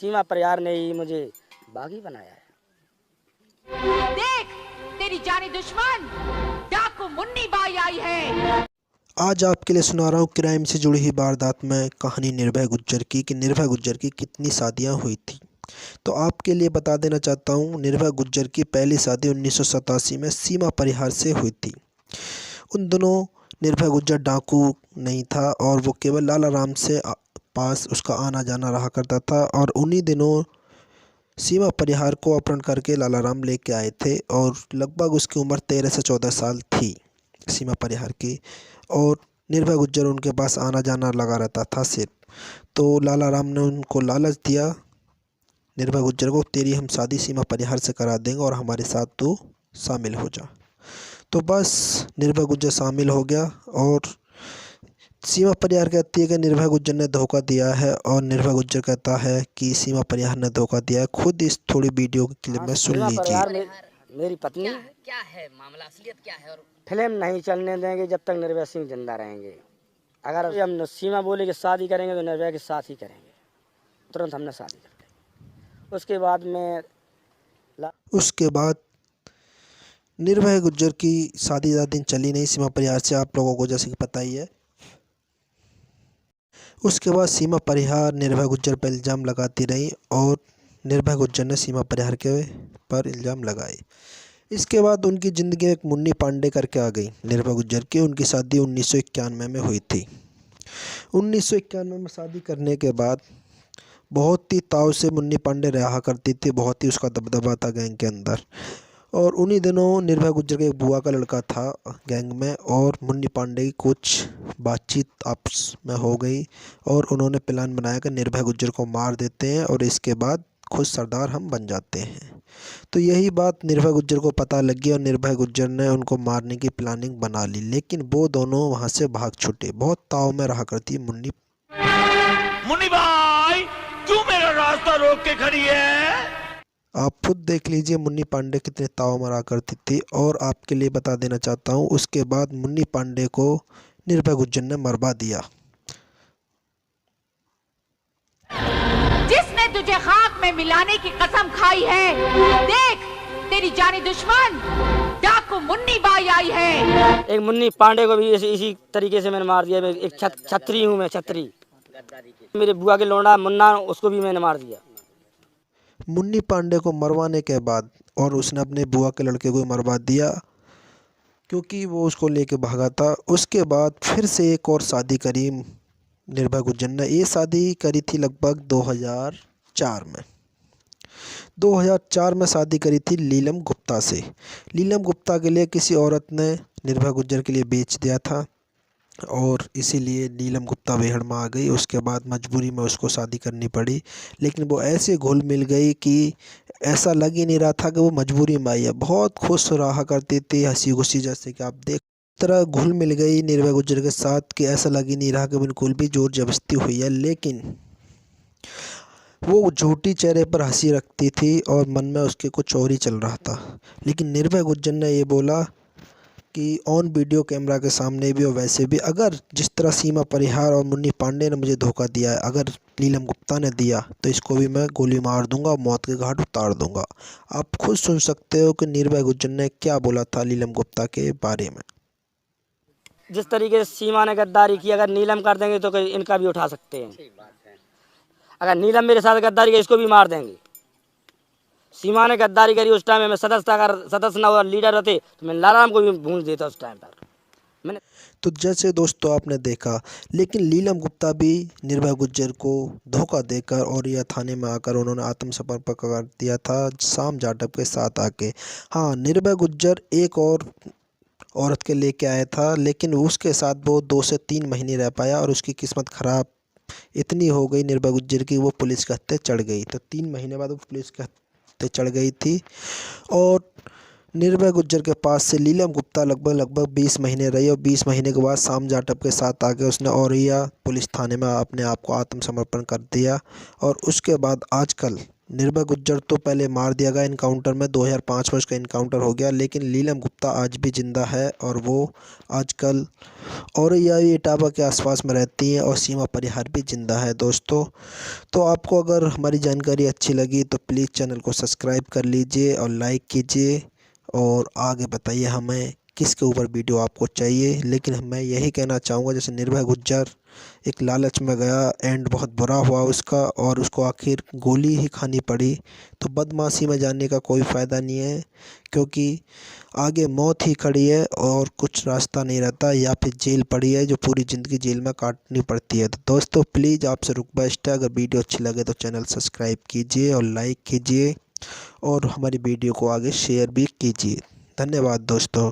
सीमा परिहार ने ही मुझे बागी बनाया है। देख तेरी जानी दुश्मन डाकू मुन्नी बाई आई है। आज आपके लिए सुना रहा हूँ क्राइम से जुड़ी हुई वारदात में कहानी निर्भया गुज्जर की, कि निर्भया गुज्जर की कितनी शादियाँ हुई थी। तो आपके लिए बता देना चाहता हूँ, निर्भया गुज्जर की पहली शादी 1987 में सीमा परिहार से हुई थी। उन दिनों निर्भया गुज्जर डाकू नहीं था और वो केवल लाला राम से पास उसका आना जाना रहा करता था। और उन्हीं दिनों सीमा परिहार को अपहरण करके लाला राम लेके आए थे और लगभग उसकी उम्र 13 से 14 साल थी सीमा परिहार की। और निर्भया गुज्जर उनके पास आना जाना लगा रहता था सिर्फ। तो लाला राम ने उनको लालच दिया निर्भया गुज्जर को, तेरी हम शादी सीमा परिहार से करा देंगे और हमारे साथ तू शामिल हो जा। तो बस निर्भया गुज्जर शामिल हो गया और सीमा परिहार कहती है कि निर्भया गुज्जर ने धोखा दिया है और निर्भया गुज्जर कहता है कि सीमा परिहार ने धोखा दिया है। खुद इस थोड़ी वीडियो की क्लिप में सुन लीजिए। मेरी पत्नी क्या है मामला, असलियत क्या है? और फिल्म नहीं चलने देंगे जब तक निर्भया सिंह जिंदा रहेंगे। अगर हम सीमा बोले कि शादी करेंगे तो निर्भया के साथ ही करेंगे। तुरंत हमने शादी कर दी। उसके बाद निर्भया गुज्जर की शादी ज़्यादा दिन चली नहीं सीमा परिहार से, आप लोगों को जैसे कि पता ही है। उसके बाद सीमा परिहार निर्भया गुज्जर पर इल्ज़ाम लगाती रही और निर्भया गुज्जर ने सीमा परिहार के पर इल्ज़ाम लगाए। इसके बाद उनकी ज़िंदगी में एक मुन्नी पांडे करके आ गई निर्भया गुज्जर की। उनकी शादी 1991 में हुई थी। 1991 में शादी करने के बाद बहुत ही ताव से मुन्नी पांडे रहा करती थी, बहुत ही उसका दबदबा था गैंग के अंदर। और उन्हीं दिनों निर्भया गुज्जर के एक बुआ का लड़का था गैंग में और मुन्नी पांडे की कुछ बातचीत आपस में हो गई और उन्होंने प्लान बनाया कि निर्भया गुज्जर को मार देते हैं और इसके बाद खुद सरदार हम बन जाते हैं। तो यही बात निर्भया गुज्जर को पता लगी और निर्भया गुज्जर ने उनको मारने की प्लानिंग बना ली, लेकिन वो दोनों वहाँ से भाग छूटे। बहुत ताव में रहा करती मुन्नी भाई, क्यों मेरा रास्ता रोक के खड़ी है? आप खुद देख लीजिए मुन्नी पांडे कितने ताव मरा करती थी। और आपके लिए बता देना चाहता हूँ, उसके बाद मुन्नी पांडे को निर्भया गुज्जर ने मरवा दिया। जिसने तुझे खाक में मिलाने की कसम खाई है, देख तेरी जानी दुश्मन डाकू मुन्नी बाई आई है। एक मुन्नी पांडे को भी इसी तरीके से मैंने मार दिया। एक छत्री हूँ मैं, छत्री। मेरे बुआ के लौंडा मुन्ना, उसको भी मैंने मार दिया। मुन्नी पांडे को मरवाने के बाद और उसने अपने बुआ के लड़के को मरवा दिया क्योंकि वो उसको लेके भागा था। उसके बाद फिर से एक और शादी करी निर्भया गुज्जर ने। ये शादी करी थी लगभग 2004 में। 2004 में शादी करी थी नीलम गुप्ता से। नीलम गुप्ता के लिए किसी औरत ने निर्भया गुज्जर के लिए बेच दिया था और इसीलिए नीलम गुप्ता बेहड़ में आ गई। उसके बाद मजबूरी में उसको शादी करनी पड़ी, लेकिन वो ऐसे घुल मिल गई कि ऐसा लग ही नहीं रहा था कि वो मजबूरी में आई है। बहुत खुश रहा करती थी, हंसी खुशी, जैसे कि आप देख तरह घुल मिल गई निर्भया गुज्जर के साथ कि ऐसा लग ही नहीं रहा कि बिल्कुल भी जोर जबरदस्ती हुई है। लेकिन वो झूठी चेहरे पर हंसी रखती थी और मन में उसके कुछ और ही चल रहा था। लेकिन निर्भया गुज्जर ने ये बोला कि ऑन वीडियो कैमरा के सामने भी और वैसे भी, अगर जिस तरह सीमा परिहार और मुन्नी पांडे ने मुझे धोखा दिया है, अगर नीलम गुप्ता ने दिया तो इसको भी मैं गोली मार दूंगा, मौत के घाट उतार दूंगा। आप खुद सुन सकते हो कि निर्भया गुज्जर ने क्या बोला था नीलम गुप्ता के बारे में। जिस तरीके से सीमा ने गद्दारी की, अगर नीलम कर देंगे तो इनका भी उठा सकते हैं। अगर नीलम मेरे साथ गद्दारी की, इसको भी मार देंगे। सीमा ने गद्दारी करी उस टाइम में, मैं सदस्य था। अगर सदस्य ना हुआ, लीडर रहते तो मैं लाला राम को भी भूंज देता उस टाइम पर। मैंने तो जैसे दोस्तों आपने देखा, लेकिन नीलम गुप्ता भी निर्भया गुज्जर को धोखा देकर और यह थाने में आकर उन्होंने आत्मसमर्पण कर दिया था शाम जाटव के साथ आके। हाँ, निर्भया गुज्जर एक और औरत के लेके आया था, लेकिन उसके साथ वो 2 से 3 महीने रह पाया और उसकी किस्मत ख़राब इतनी हो गई निर्भया गुज्जर की, वो पुलिस के हत्थे चढ़ गई। तो 3 महीने बाद वो पुलिस के हत्थे चढ़ गई थी। और निर्भया गुज्जर के पास से नीलम गुप्ता लगभग 20 महीने रही और 20 महीने के बाद शाम जाटव के साथ आके उसने औरैया पुलिस थाने में अपने आप को आत्मसमर्पण कर दिया। और उसके बाद आजकल निर्भय गुज्जर तो पहले मार दिया गया इनकाउंटर में, 2005 में उसका इनकाउंटर हो गया, लेकिन नीलम गुप्ता आज भी ज़िंदा है और वो आजकल औरैया इटावा के आसपास में रहती हैं और सीमा परिहार भी ज़िंदा है दोस्तों। तो आपको अगर हमारी जानकारी अच्छी लगी तो प्लीज़ चैनल को सब्सक्राइब कर लीजिए और लाइक कीजिए और आगे बताइए हमें किसके ऊपर वीडियो आपको चाहिए। लेकिन मैं यही कहना चाहूँगा, जैसे निर्भय गुज्जर एक लालच में गया, एंड बहुत बुरा हुआ उसका और उसको आखिर गोली ही खानी पड़ी, तो बदमाशी में जाने का कोई फ़ायदा नहीं है, क्योंकि आगे मौत ही खड़ी है और कुछ रास्ता नहीं रहता, या फिर जेल पड़ी है जो पूरी ज़िंदगी जेल में काटनी पड़ती है। तो दोस्तों प्लीज़ आपसे रिक्वेस्ट है, अगर वीडियो अच्छी लगे तो चैनल सब्सक्राइब कीजिए और लाइक कीजिए और हमारी वीडियो को आगे शेयर भी कीजिए। धन्यवाद दोस्तों।